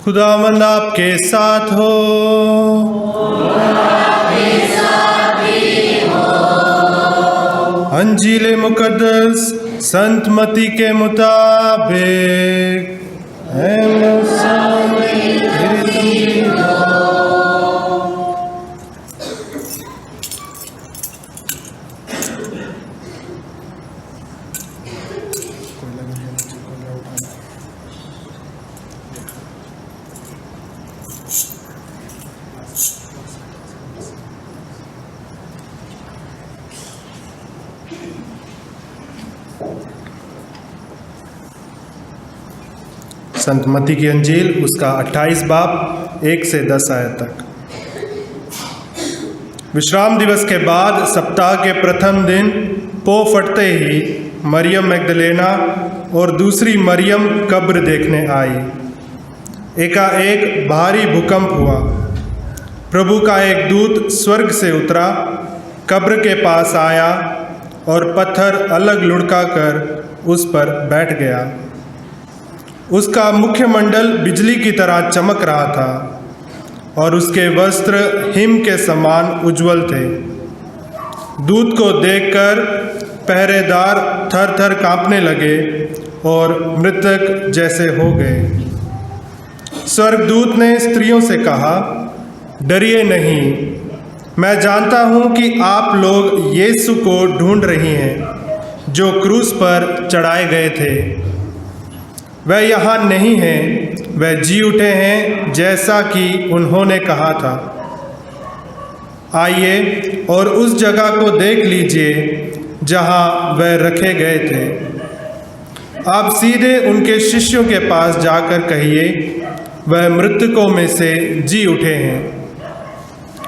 खुदावंद आपके साथ हो। अंजील मुकद्दस संत मत्ती के मुताबिक। संत मत्ती की अंजील उसका 28 बाब 1 से 10 आयत तक। विश्राम दिवस के बाद सप्ताह के प्रथम दिन पो फटते ही मरियम मैगदलेना और दूसरी मरियम कब्र देखने आई। एकाएक भारी भूकंप हुआ। प्रभु का एक दूत स्वर्ग से उतरा, कब्र के पास आया और पत्थर अलग लुढ़का कर उस पर बैठ गया। उसका मुखमंडल बिजली की तरह चमक रहा था और उसके वस्त्र हिम के समान उज्ज्वल थे। दूत को देखकर पहरेदार थर थर कांपने लगे और मृतक जैसे हो गए। स्वर्गदूत ने स्त्रियों से कहा, डरिए नहीं, मैं जानता हूँ कि आप लोग यीशु को ढूंढ रही हैं, जो क्रूस पर चढ़ाए गए थे। वह यहाँ नहीं हैं, वह जी उठे हैं जैसा कि उन्होंने कहा था। आइए और उस जगह को देख लीजिए जहाँ वह रखे गए थे। आप सीधे उनके शिष्यों के पास जाकर कहिए, वह मृतकों में से जी उठे हैं।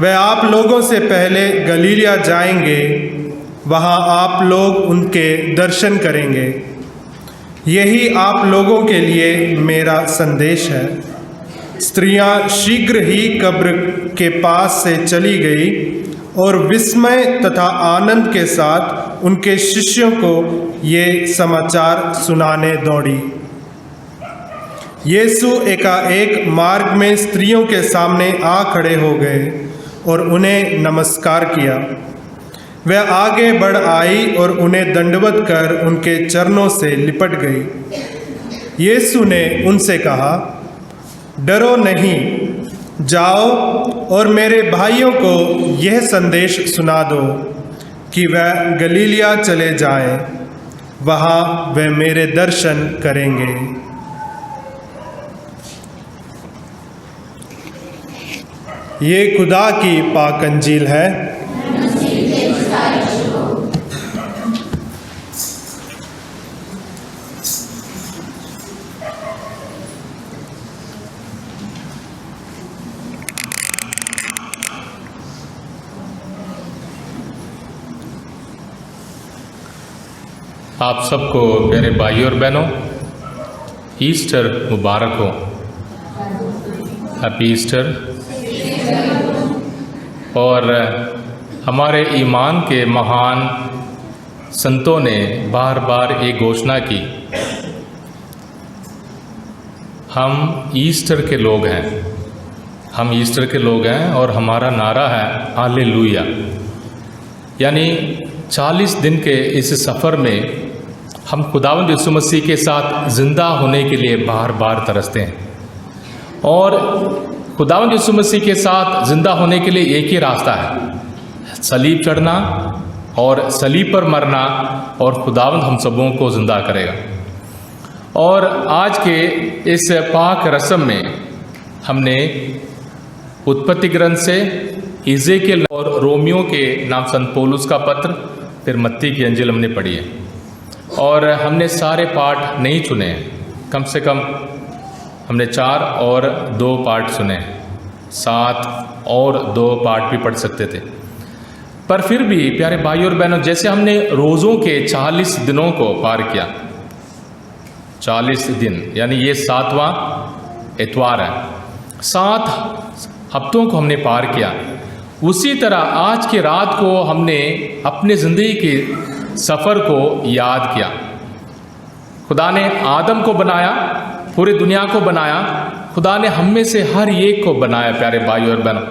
वह आप लोगों से पहले गलीलिया जाएंगे, वहाँ आप लोग उनके दर्शन करेंगे। यही आप लोगों के लिए मेरा संदेश है। स्त्रियां शीघ्र ही कब्र के पास से चली गई और विस्मय तथा आनंद के साथ उनके शिष्यों को ये समाचार सुनाने दौड़ी। यीशु एकाएक मार्ग में स्त्रियों के सामने आ खड़े हो गए और उन्हें नमस्कार किया। वह आगे बढ़ आई और उन्हें दंडवत कर उनके चरणों से लिपट गई। यीशु ने उनसे कहा, डरो नहीं, जाओ और मेरे भाइयों को यह संदेश सुना दो कि वह गलीलिया चले जाएं, वहाँ वे मेरे दर्शन करेंगे। ये खुदा की पाक अंजील है। आप सबको प्यारे भाइयों और बहनों, ईस्टर मुबारक हो। Happy Easter. और हमारे ईमान के महान संतों ने बार बार एक घोषणा की, हम ईस्टर के लोग हैं, हम ईस्टर के लोग हैं और हमारा नारा है हालेलुया। यानी 40 दिन के इस सफ़र में हम खुदावंद यीशु मसीह के साथ ज़िंदा होने के लिए बार बार तरसते हैं। और खुदावंद यीशु मसीह के साथ ज़िंदा होने के लिए एक ही रास्ता है, सलीब चढ़ना और सलीब पर मरना, और खुदावंद हम सबों को ज़िंदा करेगा। और आज के इस पाक रस्म में हमने उत्पत्ति ग्रंथ से इज़ेकियल और रोमियो के नाम संत पौलुस का पत्र, फिर मत्ती की अंजील हमने पढ़ी है। और हमने सारे पाठ नहीं चुने हैं, कम से कम हमने 4 और 2 पाठ सुने हैं, 7 और 2 पाठ भी पढ़ सकते थे। पर फिर भी प्यारे भाइयों और बहनों, जैसे हमने रोज़ों के 40 दिनों को पार किया, 40 दिन यानी ये 7वां इतवार है, 7 हफ्तों को हमने पार किया। उसी तरह आज की रात को हमने अपने ज़िंदगी के सफ़र को याद किया। खुदा ने आदम को बनाया, पूरी दुनिया को बनाया, खुदा ने हम में से हर एक को बनाया प्यारे भाई और बहनों।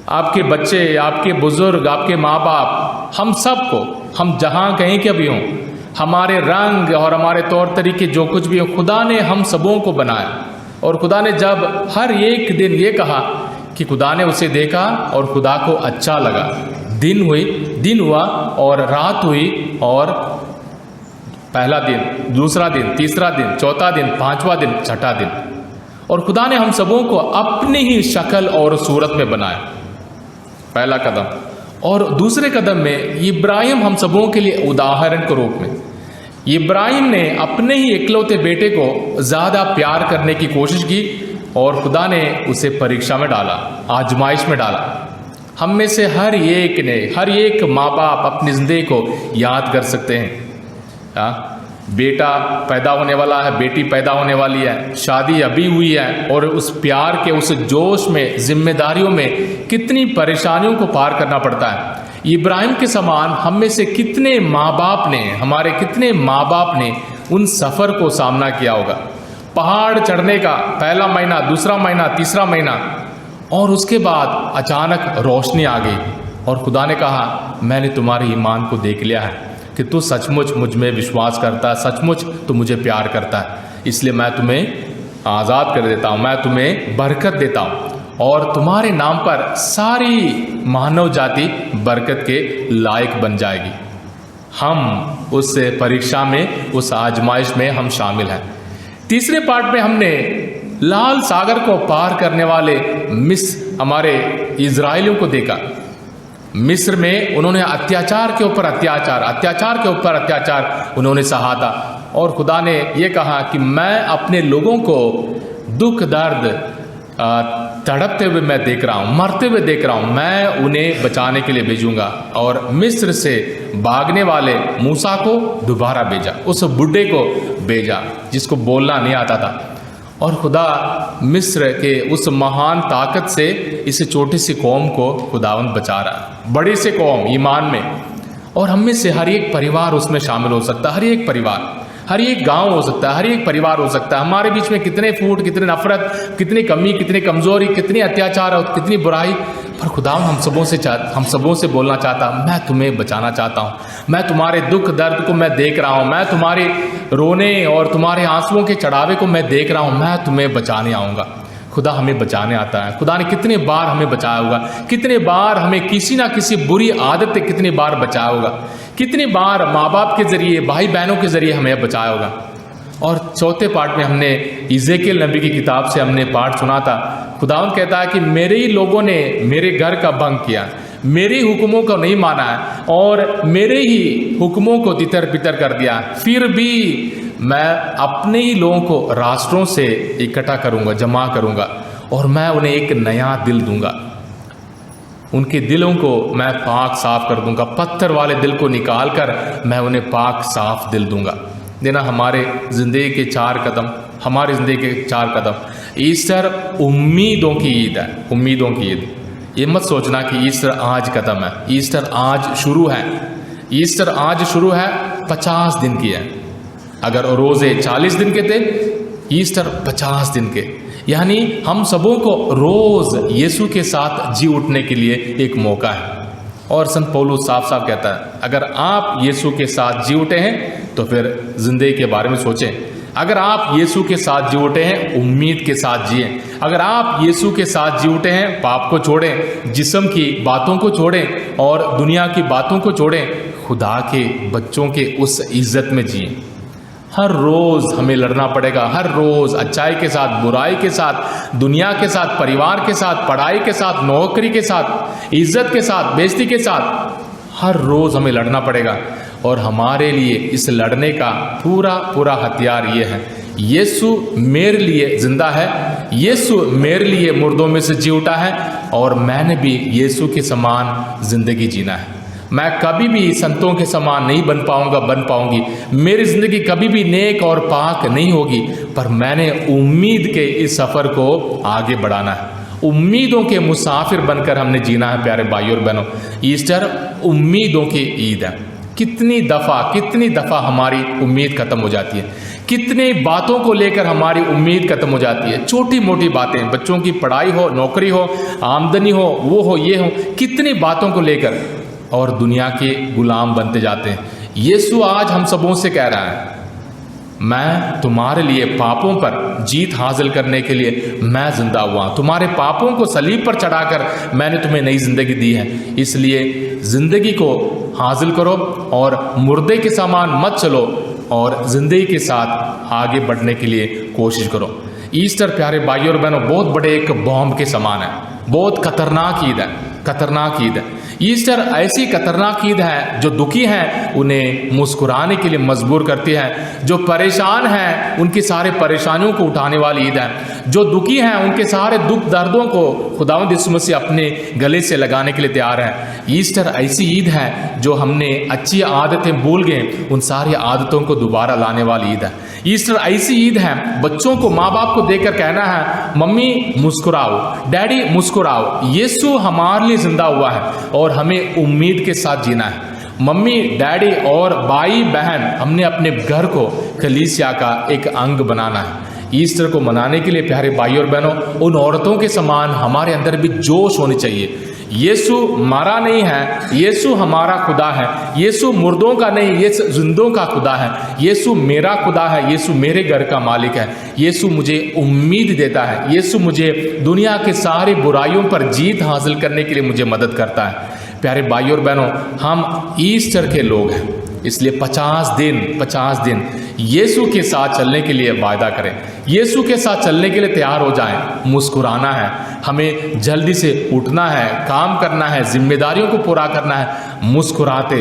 आपके बच्चे, आपके बुजुर्ग, आपके माँ बाप, हम सबको, हम जहाँ कहीं के भी हों, हमारे रंग और हमारे तौर तरीके जो कुछ भी हो, खुदा ने हम सबों को बनाया। और खुदा ने जब हर एक दिन ये कहा कि खुदा ने उसे देखा और खुदा को अच्छा लगा। दिन हुआ और रात हुई, और पहला दिन, दूसरा दिन, तीसरा दिन, चौथा दिन, पांचवा दिन, छठा दिन। और खुदा ने हम सबों को अपनी ही शक्ल और सूरत में बनाया, पहला कदम। और दूसरे कदम में इब्राहिम हम सबों के लिए उदाहरण के रूप में, इब्राहिम ने अपने ही इकलौते बेटे को ज़्यादा प्यार करने की कोशिश की और खुदा ने उसे परीक्षा में डाला, आजमाइश में डाला। हम में से हर एक माँ बाप अपनी ज़िंदगी को याद कर सकते हैं। बेटा पैदा होने वाला है, बेटी पैदा होने वाली है, शादी अभी हुई है, और उस प्यार के उस जोश में, जिम्मेदारियों में कितनी परेशानियों को पार करना पड़ता है। इब्राहिम के समान हम में से कितने माँ बाप ने, हमारे कितने माँ बाप ने उन सफ़र को सामना किया होगा। पहाड़ चढ़ने का पहला महीना, दूसरा महीना, तीसरा महीना, और उसके बाद अचानक रोशनी आ गई और खुदा ने कहा, मैंने तुम्हारे ईमान को देख लिया है कि तू सचमुच मुझ में विश्वास करता है, सचमुच तू मुझे प्यार करता है, इसलिए मैं तुम्हें आज़ाद कर देता हूँ, मैं तुम्हें बरकत देता हूँ, और तुम्हारे नाम पर सारी मानव जाति बरकत के लायक बन जाएगी। हम उस परीक्षा में, उस आजमाइश में हम शामिल हैं। तीसरे पार्ट में हमने लाल सागर को पार करने वाले हमारे इजराइलियों को देखा। मिस्र में उन्होंने अत्याचार के ऊपर अत्याचार उन्होंने सहा था, और खुदा ने ये कहा कि मैं अपने लोगों को दुख दर्द तड़पते हुए मैं देख रहा हूँ, मरते हुए देख रहा हूँ, मैं उन्हें बचाने के लिए भेजूंगा। और मिस्र से भागने वाले मूसा को दोबारा भेजा, उस बुढ़े को भेजा जिसको बोलना नहीं आता था। और खुदा मिस्र के उस महान ताकत से इस छोटी सी कौम को खुदावंद बचा रहा है, बड़ी से कौम ईमान में। और हम में से हर एक परिवार उसमें शामिल हो सकता है, हर एक परिवार, हर एक गांव हो सकता है, हर एक परिवार हो सकता है। हमारे बीच में कितने फूट, कितने नफरत, कितनी कमी, कितनी कमजोरी, कितनी अत्याचार और कितनी बुराई, पर खुदा हम सबों से बोलना चाहता, मैं तुम्हें बचाना चाहता हूँ, मैं तुम्हारे दुख दर्द को मैं देख रहा हूँ, मैं तुम्हारे रोने और तुम्हारे आंसुओं के चढ़ावे को मैं देख रहा हूँ, मैं तुम्हें बचाने आऊँगा। खुदा हमें बचाने आता है। खुदा ने कितने बार हमें बचाया होगा, कितने बार हमें किसी ना किसी बुरी आदत से कितनी बार बचाया होगा, कितनी बार माँ बाप के जरिए, भाई बहनों के जरिए हमें बचाया होगा। और चौथे पार्ट में हमने इज़ेकियल नबी की किताब से हमने पाठ सुना था। खुदावंद कहता है कि मेरे ही लोगों ने मेरे घर का भंग किया, मेरे हुक्मों को नहीं माना है और मेरे ही हुक्मों को तितर बितर कर दिया, फिर भी मैं अपने ही लोगों को राष्ट्रों से इकट्ठा करूंगा, जमा करूंगा, और मैं उन्हें एक नया दिल दूंगा। उनके दिलों को मैं पाक साफ कर दूंगा, पत्थर वाले दिल को निकाल कर मैं उन्हें पाक साफ दिल दूंगा। देना हमारे ज़िंदगी के चार कदम। ईस्टर उम्मीदों की ईद है, उम्मीदों की ईद। ये मत सोचना कि ईस्टर आज खत्म है, ईस्टर आज शुरू है। ईस्टर आज शुरू है, 50 दिन की है। अगर रोज़े 40 दिन के थे, ईस्टर 50 दिन के, यानी हम सबों को रोज़ यीशु के साथ जी उठने के लिए एक मौका है। और संत पौलुस साफ साफ कहता है, अगर आप यीशु के साथ जी उठे हैं तो फिर ज़िंदगी के बारे में सोचें। अगर आप यीशु के साथ जी उठे हैं, उम्मीद के साथ जिएं। अगर आप यीशु के साथ जी उठे हैं, पाप को छोड़ें, जिस्म की बातों को छोड़ें और दुनिया की बातों को छोड़ें, खुदा के बच्चों के उस इज्जत में जिएं। हर रोज़ हमें लड़ना पड़ेगा, हर रोज़ अच्छाई के साथ, बुराई के साथ, दुनिया के साथ, परिवार के साथ, पढ़ाई के साथ, नौकरी के साथ, इज्जत के साथ, बेइज्जती के साथ, हर रोज़ हमें लड़ना पड़ेगा। और हमारे लिए इस लड़ने का पूरा हथियार ये है, यीशु मेरे लिए जिंदा है, यीशु मेरे लिए मुर्दों में से जी उठा है, और मैंने भी यीशु के समान ज़िंदगी जीना है। मैं कभी भी संतों के समान नहीं बन पाऊंगी, मेरी ज़िंदगी कभी भी नेक और पाक नहीं होगी, पर मैंने उम्मीद के इस सफ़र को आगे बढ़ाना है। उम्मीदों के मुसाफिर बनकर हमने जीना है प्यारे भाइयों और बहनों। ईस्टर उम्मीदों की ईद है। कितनी दफ़ा हमारी उम्मीद ख़त्म हो जाती है, कितने बातों को लेकर हमारी उम्मीद खत्म हो जाती है। छोटी मोटी बातें, बच्चों की पढ़ाई हो, नौकरी हो, आमदनी हो, वो हो, ये हो, कितनी बातों को लेकर और दुनिया के गुलाम बनते जाते हैं। यीशु आज हम सबों से कह रहा है, मैं तुम्हारे लिए पापों पर जीत हासिल करने के लिए मैं जिंदा हुआ। तुम्हारे पापों को सलीब पर चढ़ाकर मैंने तुम्हें नई जिंदगी दी है। इसलिए जिंदगी को हासिल करो और मुर्दे के समान मत चलो और जिंदगी के साथ आगे बढ़ने के लिए कोशिश करो। ईस्टर प्यारे भाइयों और बहनों बहुत बड़े एक बॉम्ब के समान है, बहुत खतरनाक ईद है, खतरनाक ईद है। ईस्टर ऐसी खतरनाक ईद है जो दुखी हैं उन्हें मुस्कुराने के लिए मजबूर करती है, जो परेशान हैं उनकी सारे परेशानियों को उठाने वाली ईद है, जो दुखी हैं उनके सारे दुख दर्दों को खुदावंद यीशु मसीह अपने गले से लगाने के लिए तैयार है। ईस्टर ऐसी ईद है जो हमने अच्छी आदतें भूल गए उन सारी आदतों को दोबारा लाने वाली ईद है। ईस्टर ऐसी ईद है बच्चों को माँ बाप को देखकर कहना है, मम्मी मुस्कुराओ, डैडी मुस्कुराओ, यीशु हमारे लिए जिंदा हुआ है और हमें उम्मीद के साथ जीना है। मम्मी डैडी और भाई बहन हमने अपने घर को कलीसिया का एक अंग बनाना है। ईस्टर को मनाने के लिए प्यारे भाइयों और बहनों उन औरतों के समान हमारे अंदर भी जोश होनी चाहिए। यीशु मारा नहीं है, यीशु हमारा खुदा है, यीशु मुर्दों का नहीं, यीशु जिंदों का खुदा है, यीशु मेरा खुदा है, यीशु मेरे घर का मालिक है, यीशु मुझे उम्मीद देता है, यीशु मुझे दुनिया के सारे बुराइयों पर जीत हासिल करने के लिए मुझे मदद करता है। प्यारे भाइयों और बहनों हम ईस्टर के लोग हैं, इसलिए 50 दिन यीशु के साथ चलने के लिए वायदा करें, यीशु के साथ चलने के लिए तैयार हो जाएं। मुस्कुराना है, हमें जल्दी से उठना है, काम करना है, जिम्मेदारियों को पूरा करना है, मुस्कुराते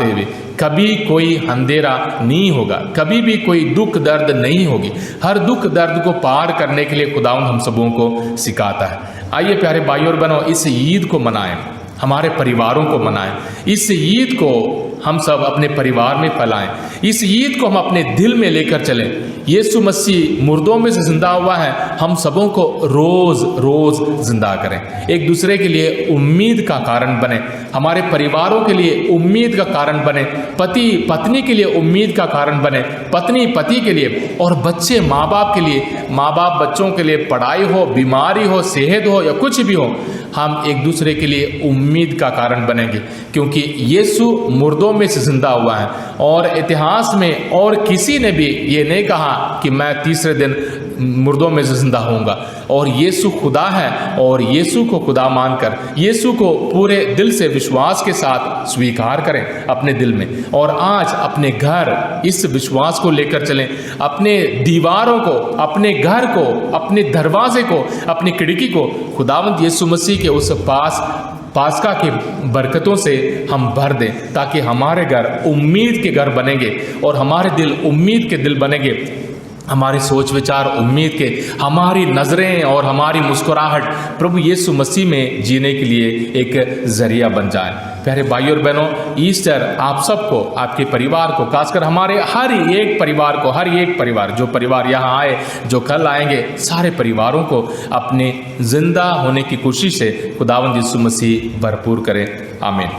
हुए। कभी कोई अंधेरा नहीं होगा, कभी भी कोई दुख दर्द नहीं होगी। हर दुख दर्द को पार करने के लिए खुदावंद हम सबों को सिखाता है। आइए प्यारे भाइयों और बहनों इस ईद को मनाएं, हमारे परिवारों को मनाएं, इस ईद को हम सब अपने परिवार में फैलाएं, इस ईद को हम अपने दिल में लेकर चलें। यीशु मसीह मुर्दों में से जिंदा हुआ है, हम सबों को रोज रोज जिंदा करें, एक दूसरे के लिए उम्मीद का कारण बने, हमारे परिवारों के लिए उम्मीद का कारण बने, पति पत्नी के लिए उम्मीद का कारण बने, पत्नी पति के लिए और बच्चे माँ बाप के लिए, माँ बाप बच्चों के लिए, पढ़ाई हो, बीमारी हो, सेहत हो या कुछ भी हो, हम एक दूसरे के लिए उम्मीद का कारण बनेंगे, क्योंकि यीशु मुर्दों में से जिंदा हुआ है और इतिहास में और किसी ने भी ये नहीं कहा कि मैं तीसरे दिन मुर्दों में से जिंदा होऊंगा। और यीशु खुदा है और यीशु को खुदा मानकर यीशु को पूरे दिल से विश्वास के साथ स्वीकार करें अपने दिल में, और आज अपने घर इस विश्वास को लेकर चलें, अपने दीवारों को, अपने घर को, अपने दरवाजे को, अपनी खिड़की को खुदावंद यीशु मसीह के उस पास्का की बरकतों से हम भर दें, ताकि हमारे घर उम्मीद के घर बनेंगे और हमारे दिल उम्मीद के दिल बनेंगे, हमारी सोच विचार उम्मीद के, हमारी नज़रें और हमारी मुस्कुराहट प्रभु यीशु मसीह में जीने के लिए एक जरिया बन जाए। प्यारे भाइयों और बहनों, ईस्टर आप सबको, आपके परिवार को, खासकर हमारे हर एक परिवार जो परिवार यहाँ आए, जो कल आएंगे, सारे परिवारों को अपने जिंदा होने की खुशी से खुदावंद यीशु मसीह भरपूर करें। आमीन।